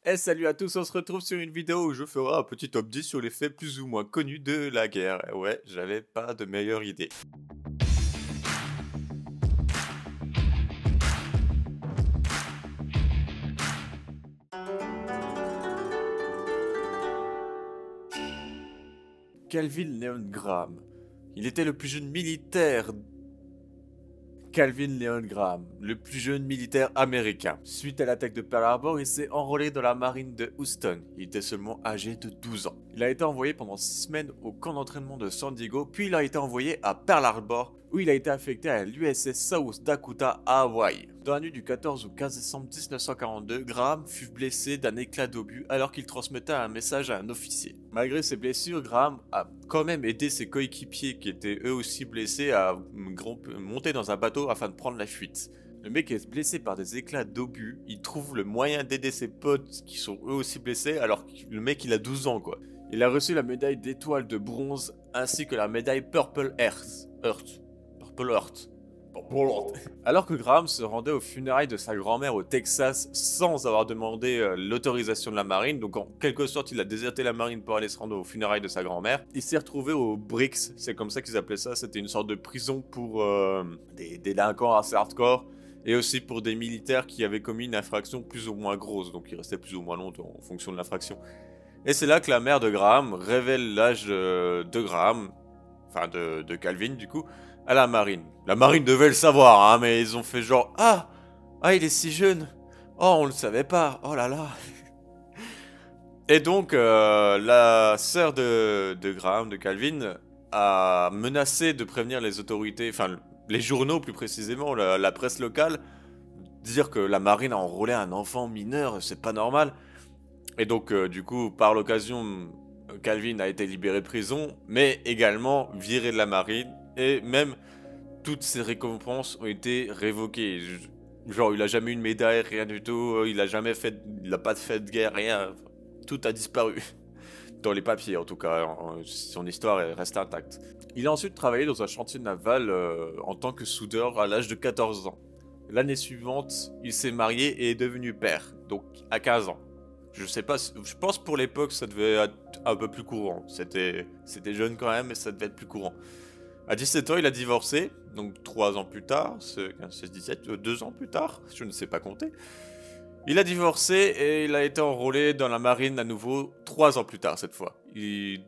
Et salut à tous, on se retrouve sur une vidéo où je ferai un petit top 10 sur les faits plus ou moins connus de la guerre. Ouais, j'avais pas de meilleure idée. Calvin Leon Graham. Il était le plus jeune militaire Calvin Leon Graham, le plus jeune militaire américain. Suite à l'attaque de Pearl Harbor, il s'est enrôlé dans la marine de Houston. Il était seulement âgé de 12 ans. Il a été envoyé pendant 6 semaines au camp d'entraînement de San Diego, puis il a été envoyé à Pearl Harbor, où il a été affecté à l'USS South Dakota à Hawaï. Dans la nuit du 14 au 15 décembre 1942, Graham fut blessé d'un éclat d'obus alors qu'il transmettait un message à un officier. Malgré ses blessures, Graham a quand même aidé ses coéquipiers qui étaient eux aussi blessés à monter dans un bateau afin de prendre la fuite. Le mec est blessé par des éclats d'obus, il trouve le moyen d'aider ses potes qui sont eux aussi blessés alors que le mec il a 12 ans quoi. Il a reçu la médaille d'étoile de bronze ainsi que la médaille Purple Heart. Alors que Graham se rendait aux funérailles de sa grand-mère au Texas sans avoir demandé l'autorisation de la marine, donc en quelque sorte il a déserté la marine pour aller se rendre aux funérailles de sa grand-mère, il s'est retrouvé au Bricks, c'est comme ça qu'ils appelaient ça, c'était une sorte de prison pour des délinquants assez hardcore, et aussi pour des militaires qui avaient commis une infraction plus ou moins grosse, donc il restait plus ou moins longtemps en fonction de l'infraction. Et c'est là que la mère de Graham révèle l'âge de Graham, enfin de Calvin du coup, à la marine. La marine devait le savoir, hein, mais ils ont fait genre « Ah, il est si jeune. Oh, on le savait pas. Oh là là. » Et donc, la sœur de Graham, de Calvin, a menacé de prévenir les autorités, enfin les journaux plus précisément, la presse locale, dire que la marine a enrôlé un enfant mineur, c'est pas normal. Et donc, du coup, par l'occasion, Calvin a été libéré de prison, mais également viré de la marine, et même toutes ses récompenses ont été révoquées. Genre, il a jamais eu une médaille, rien du tout, il a pas fait de guerre, rien, tout a disparu. Dans les papiers, en tout cas, son histoire reste intacte. Il a ensuite travaillé dans un chantier naval en tant que soudeur à l'âge de 14 ans. L'année suivante, il s'est marié et est devenu père, donc à 15 ans. Je sais pas, je pense pour l'époque ça devait être un peu plus courant. C'était jeune quand même, mais ça devait être plus courant. À 17 ans, il a divorcé, donc 3 ans plus tard, 17, 2 ans plus tard, je ne sais pas compter. Il a divorcé et il a été enrôlé dans la marine à nouveau 3 ans plus tard cette fois.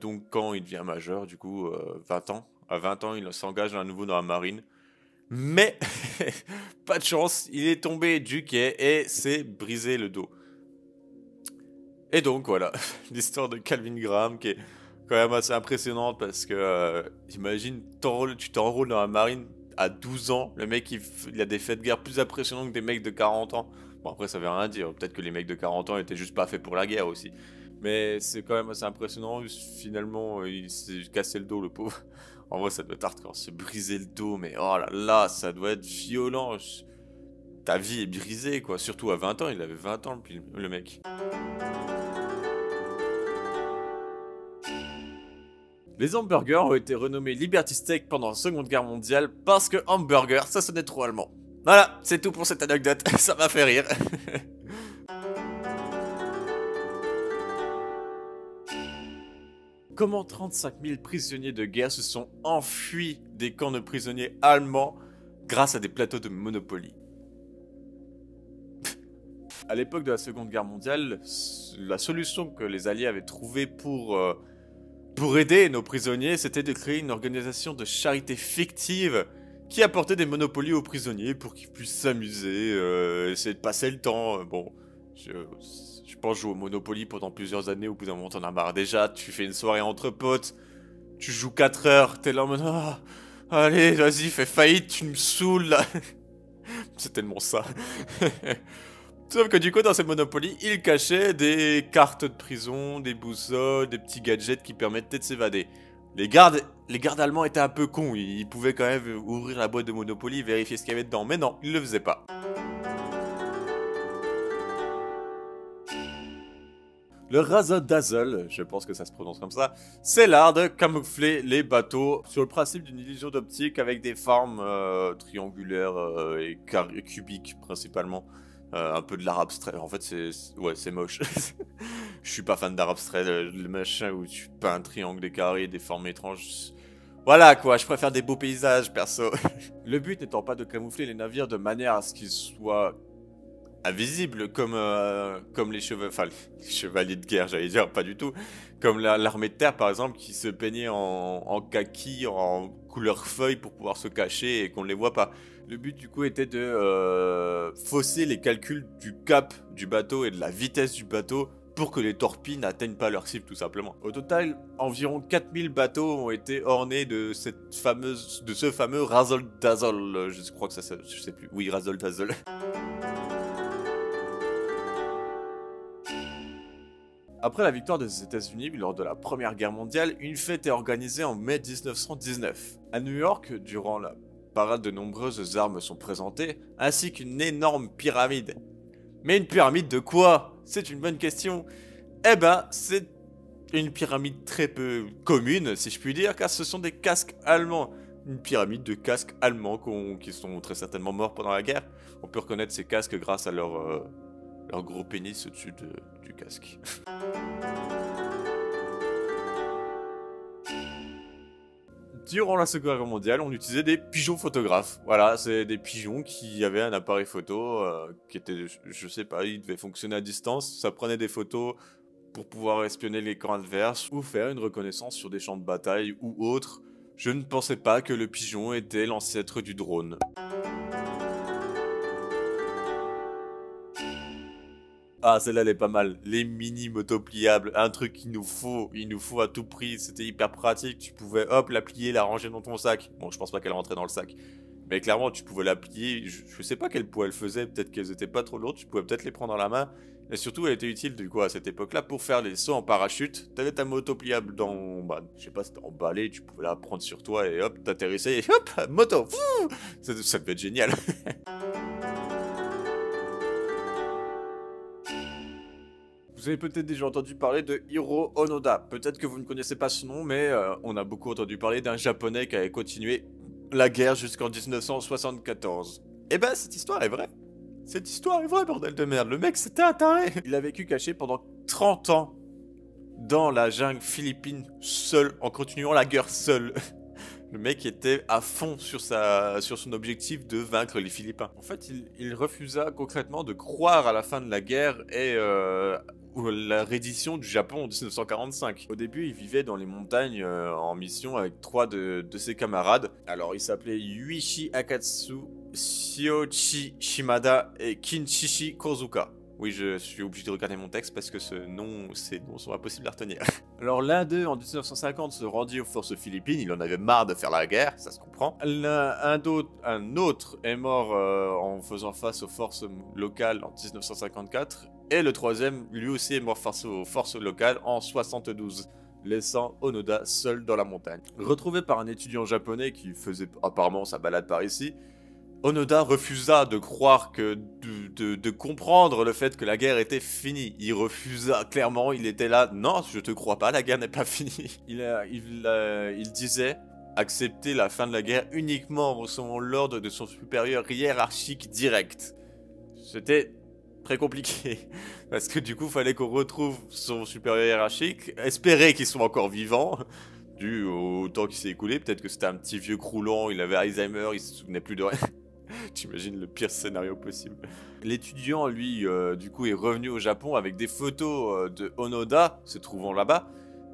Donc quand il devient majeur, du coup 20 ans, à 20 ans il s'engage à nouveau dans la marine. Mais, pas de chance, il est tombé du quai et s'est brisé le dos. Et donc voilà, l'histoire de Calvin Graham qui est quand même assez impressionnante parce que, imagine, tu t'enrôles dans la marine à 12 ans, le mec il a des faits de guerre plus impressionnants que des mecs de 40 ans. Bon après ça veut rien dire, peut-être que les mecs de 40 ans étaient juste pas faits pour la guerre aussi. Mais c'est quand même assez impressionnant, finalement il s'est cassé le dos le pauvre. En vrai ça doit être hardcore, se briser le dos, mais oh là là, ça doit être violent. Ta vie est brisée quoi, surtout à 20 ans, il avait 20 ans le mec. Les hamburgers ont été renommés Liberty Steak pendant la Seconde Guerre mondiale parce que hamburger, ça sonnait trop allemand. Voilà, c'est tout pour cette anecdote, ça m'a fait rire. Comment 35 000 prisonniers de guerre se sont enfuis des camps de prisonniers allemands grâce à des plateaux de Monopoly? À l'époque de la Seconde Guerre mondiale, la solution que les Alliés avaient trouvée pour aider nos prisonniers, c'était de créer une organisation de charité fictive qui apportait des monopolies aux prisonniers pour qu'ils puissent s'amuser, essayer de passer le temps. Bon, je pense jouer au Monopoly pendant plusieurs années, au bout d'un moment t'en as marre. Déjà, tu fais une soirée entre potes, tu joues 4 heures, t'es là en mode ah, allez, vas-y, fais faillite, tu me saoules là. C'est tellement ça. Sauf que du coup, dans ces Monopoly, il cachait des cartes de prison, des boussoles, des petits gadgets qui permettaient de s'évader. Les gardes allemands étaient un peu cons, ils pouvaient quand même ouvrir la boîte de Monopoly, vérifier ce qu'il y avait dedans, mais non, ils le faisaient pas. Le razzle-dazzle, je pense que ça se prononce comme ça, c'est l'art de camoufler les bateaux sur le principe d'une illusion d'optique avec des formes triangulaires et cubiques principalement. Un peu de l'art abstrait. En fait, ouais, c'est moche. Je suis pas fan d'art abstrait, le machin où tu peins un triangle, des carrés, des formes étranges. Voilà quoi, je préfère des beaux paysages, perso. Le but n'étant pas de camoufler les navires de manière à ce qu'ils soient invisibles comme enfin, les chevaliers de guerre, j'allais dire, pas du tout. Comme l'armée de terre, par exemple, qui se peignait en kaki, en couleur feuille pour pouvoir se cacher et qu'on ne les voit pas. Le but du coup était de fausser les calculs du cap du bateau et de la vitesse du bateau pour que les torpilles n'atteignent pas leur cible tout simplement. Au total, environ 4000 bateaux ont été ornés de ce fameux Razzle Dazzle. Je crois que je sais plus. Oui, Razzle Dazzle. Après la victoire des États-Unis lors de la Première Guerre mondiale, une fête est organisée en mai 1919. À New York, durant la parade, de nombreuses armes sont présentées, ainsi qu'une énorme pyramide. Mais une pyramide de quoi? C'est une bonne question. Eh ben, c'est une pyramide très peu commune, si je puis dire, car ce sont des casques allemands. Une pyramide de casques allemands qui sont très certainement morts pendant la guerre. On peut reconnaître ces casques grâce à leur gros pénis au-dessus du casque. Durant la Seconde Guerre mondiale, on utilisait des pigeons photographes. Voilà, c'est des pigeons qui avaient un appareil photo qui était, je sais pas, il devait fonctionner à distance. Ça prenait des photos pour pouvoir espionner les camps adverses ou faire une reconnaissance sur des champs de bataille ou autres. Je ne pensais pas que le pigeon était l'ancêtre du drone. Ah, celle-là, elle est pas mal. Les mini motos pliables, un truc qu'il nous faut, il nous faut à tout prix. C'était hyper pratique. Tu pouvais, hop, la plier, la ranger dans ton sac. Bon, je pense pas qu'elle rentrait dans le sac. Mais clairement, tu pouvais la plier. Je sais pas quel poids elle faisait. Peut-être qu'elles étaient pas trop lourdes. Tu pouvais peut-être les prendre à la main. Et surtout, elle était utile, du coup, à cette époque-là, pour faire les sauts en parachute. T'avais ta moto pliable dans, bah, je sais pas, c'était emballé. Tu pouvais la prendre sur toi et hop, t'atterrissais et hop, moto. Ça devait être génial. Vous avez peut-être déjà entendu parler de Hiro Onoda. Peut-être que vous ne connaissez pas ce nom, mais on a beaucoup entendu parler d'un japonais qui avait continué la guerre jusqu'en 1974. Eh ben, cette histoire est vraie. Cette histoire est vraie, bordel de merde. Le mec, c'était un taré. Il a vécu caché pendant 30 ans dans la jungle philippine, seul, en continuant la guerre seul. Le mec était à fond sur son objectif de vaincre les Philippins. En fait, il refusa concrètement de croire à la fin de la guerre et la reddition du Japon en 1945. Au début, il vivait dans les montagnes en mission avec 3 de ses camarades. Alors, il s'appelait Yuichi Akatsu, Shiochi Shimada et Kinshichi Kozuka. Oui, je suis obligé de regarder mon texte parce que ces noms sont impossibles à retenir. Alors l'un d'eux, en 1950, se rendit aux forces philippines. Il en avait marre de faire la guerre, ça se comprend. Un autre est mort en faisant face aux forces locales en 1954. Et le troisième, lui aussi, est mort face aux forces locales en 72, laissant Onoda seul dans la montagne. Retrouvé par un étudiant japonais qui faisait apparemment sa balade par ici, Onoda refusa de croire de comprendre le fait que la guerre était finie. Il refusa clairement, il était là, non, je te crois pas, la guerre n'est pas finie. Il disait accepter la fin de la guerre uniquement en recevant l'ordre de son supérieur hiérarchique direct. C'était très compliqué, parce que du coup, fallait qu'on retrouve son supérieur hiérarchique, espérer qu'il soit encore vivant, dû au temps qui s'est écoulé. Peut-être que c'était un petit vieux croulant, il avait Alzheimer, il se souvenait plus de rien. T'imagines le pire scénario possible. L'étudiant, lui, du coup, est revenu au Japon avec des photos de Onoda se trouvant là-bas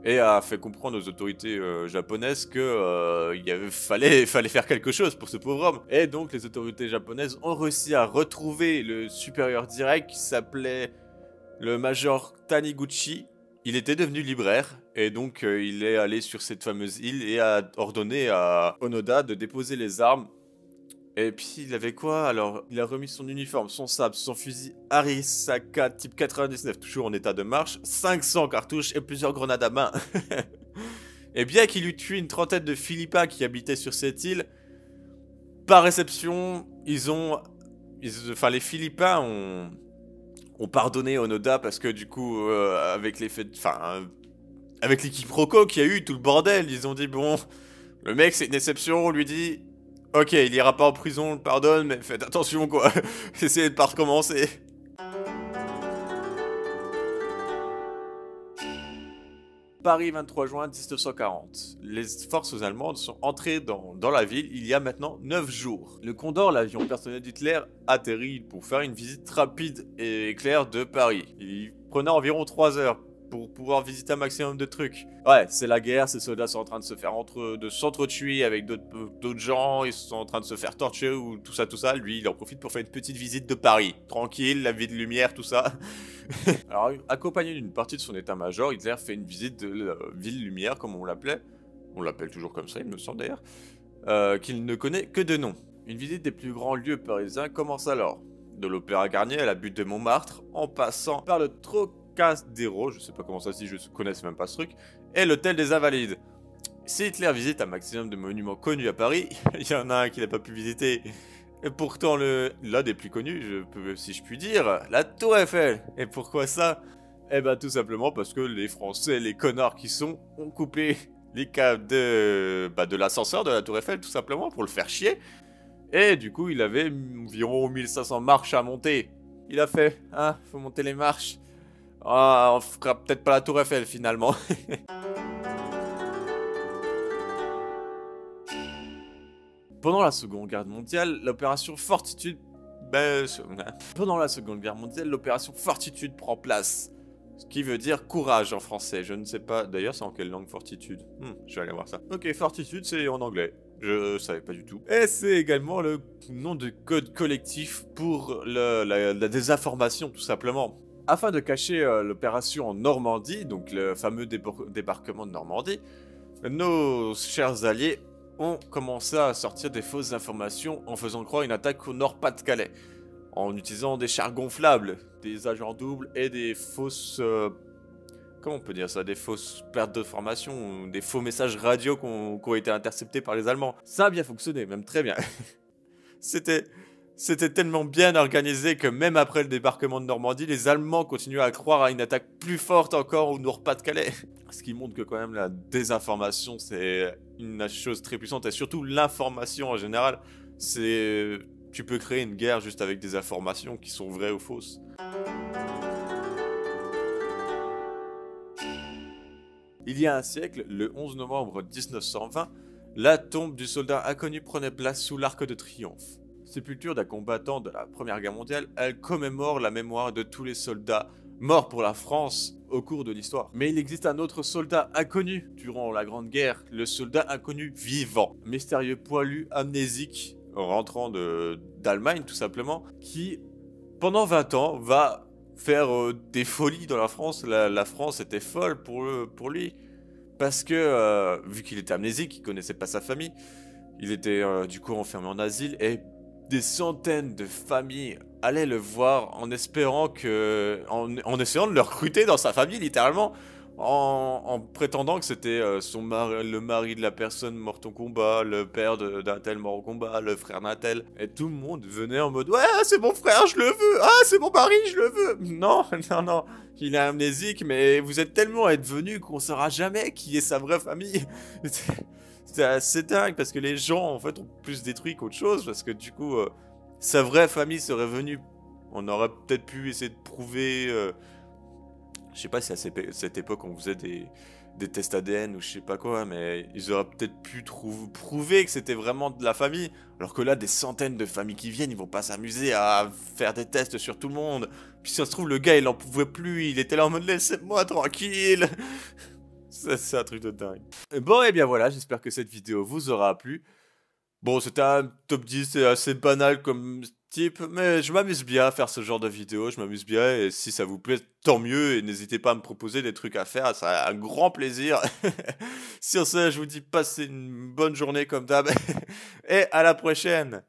et a fait comprendre aux autorités japonaises que fallait faire quelque chose pour ce pauvre homme. Et donc, les autorités japonaises ont réussi à retrouver le supérieur direct qui s'appelait le Major Taniguchi. Il était devenu libraire et donc il est allé sur cette fameuse île et a ordonné à Onoda de déposer les armes. Et puis il avait quoi? Alors, il a remis son uniforme, son sabre, son fusil Arisaka type 99, toujours en état de marche, 500 cartouches et plusieurs grenades à main. Et bien qu'il eût tué une trentaine de Philippins qui habitaient sur cette île, par réception, les Philippins ont pardonné Onoda parce que du coup, avec les faits, avec les quiproquos qu'il y a eu, tout le bordel, ils ont dit bon, le mec c'est une exception, on lui dit ok, il ira pas en prison, on le pardonne, mais faites attention quoi, essayez de pas recommencer. Paris, 23 juin 1940. Les forces allemandes sont entrées dans la ville il y a maintenant 9 jours. Le Condor, l'avion personnel d'Hitler, atterrit pour faire une visite rapide et claire de Paris. Il prenait environ 3 heures pour pouvoir visiter un maximum de trucs. Ouais, c'est la guerre, ces soldats sont en train de se faire s'entretuer avec d'autres gens, ils sont en train de se faire torturer ou tout ça. Lui, il en profite pour faire une petite visite de Paris. Tranquille, la vie de lumière, tout ça. Alors, accompagné d'une partie de son état-major, Hitler fait une visite de la ville lumière, comme on l'appelait. On l'appelle toujours comme ça, il me semble d'ailleurs. Qu'il ne connaît que de nom. Une visite des plus grands lieux parisiens commence alors. De l'Opéra Garnier à la butte de Montmartre, en passant par le Trocadéro, je sais pas comment ça se dit, je connais même pas ce truc, et l'hôtel des Invalides. Si Hitler visite un maximum de monuments connus à Paris, il y en a un qu'il n'a pas pu visiter. Et pourtant l'un des plus connus, si je puis dire, la Tour Eiffel. Et pourquoi ça? Eh ben tout simplement parce que les Français, les connards qui sont, ont coupé les câbles de l'ascenseur de la Tour Eiffel tout simplement pour le faire chier. Et du coup il avait environ 1500 marches à monter. Il a fait, hein, faut monter les marches. Ah, on fera peut-être pas la Tour Eiffel finalement. Pendant la Seconde Guerre mondiale, l'opération Fortitude... Pendant la Seconde Guerre mondiale, l'opération Fortitude prend place. Ce qui veut dire courage en français. Je ne sais pas... D'ailleurs, c'est en quelle langue Fortitude? Je vais aller voir ça. Ok, Fortitude, c'est en anglais. Je savais pas du tout. Et c'est également le nom de code collectif pour la désinformation, tout simplement. Afin de cacher l'opération en Normandie, donc le fameux débarquement de Normandie, nos chers alliés ont commencé à sortir des fausses informations en faisant croire une attaque au Nord-Pas-de-Calais, en utilisant des chars gonflables, des agents doubles et des fausses... comment on peut dire ça? Des fausses pertes de formation, des faux messages radio qui ont été interceptés par les Allemands. Ça a bien fonctionné, même très bien. C'était tellement bien organisé que même après le débarquement de Normandie, les Allemands continuaient à croire à une attaque plus forte encore au Nord-Pas-de-Calais. Ce qui montre que quand même la désinformation, c'est une chose très puissante. Et surtout l'information en général, tu peux créer une guerre juste avec des informations qui sont vraies ou fausses. Il y a un siècle, le 11 novembre 1920, la tombe du soldat inconnu prenait place sous l'Arc de Triomphe. Sépulture d'un combattant de la Première Guerre mondiale, elle commémore la mémoire de tous les soldats morts pour la France au cours de l'histoire. Mais il existe un autre soldat inconnu durant la Grande Guerre, le soldat inconnu vivant. Mystérieux poilu amnésique, rentrant d'Allemagne tout simplement, qui pendant 20 ans va faire des folies dans la France. La France était folle pour lui. Parce que, vu qu'il était amnésique, il connaissait pas sa famille, il était du coup enfermé en asile et des centaines de familles allaient le voir en espérant en essayant de le recruter dans sa famille littéralement, en prétendant que c'était le mari de la personne morte au combat, le père d'un tel mort au combat, le frère d'un tel. Et tout le monde venait en mode « Ouais, c'est mon frère, je le veux! Ah, c'est mon mari, je le veux !» Non, non, il est amnésique, mais vous êtes tellement advenu qu'on saura jamais qui est sa vraie famille. C'est assez dingue parce que les gens en fait ont plus détruit qu'autre chose parce que du coup sa vraie famille serait venue. On aurait peut-être pu essayer de prouver. Je sais pas si à cette époque on faisait des tests ADN ou je sais pas quoi, mais ils auraient peut-être pu prouver que c'était vraiment de la famille. Alors que là, des centaines de familles qui viennent, ils vont pas s'amuser à faire des tests sur tout le monde. Puis si ça se trouve, le gars il en pouvait plus, il était là en mode laissez-moi tranquille. C'est un truc de dingue. Bon, et bien voilà, j'espère que cette vidéo vous aura plu. Bon, c'était un top 10, c'est assez banal comme type, mais je m'amuse bien à faire ce genre de vidéo, je m'amuse bien, et si ça vous plaît, tant mieux, et n'hésitez pas à me proposer des trucs à faire, ça a un grand plaisir. Sur ce, je vous dis passez une bonne journée comme d'hab, et à la prochaine.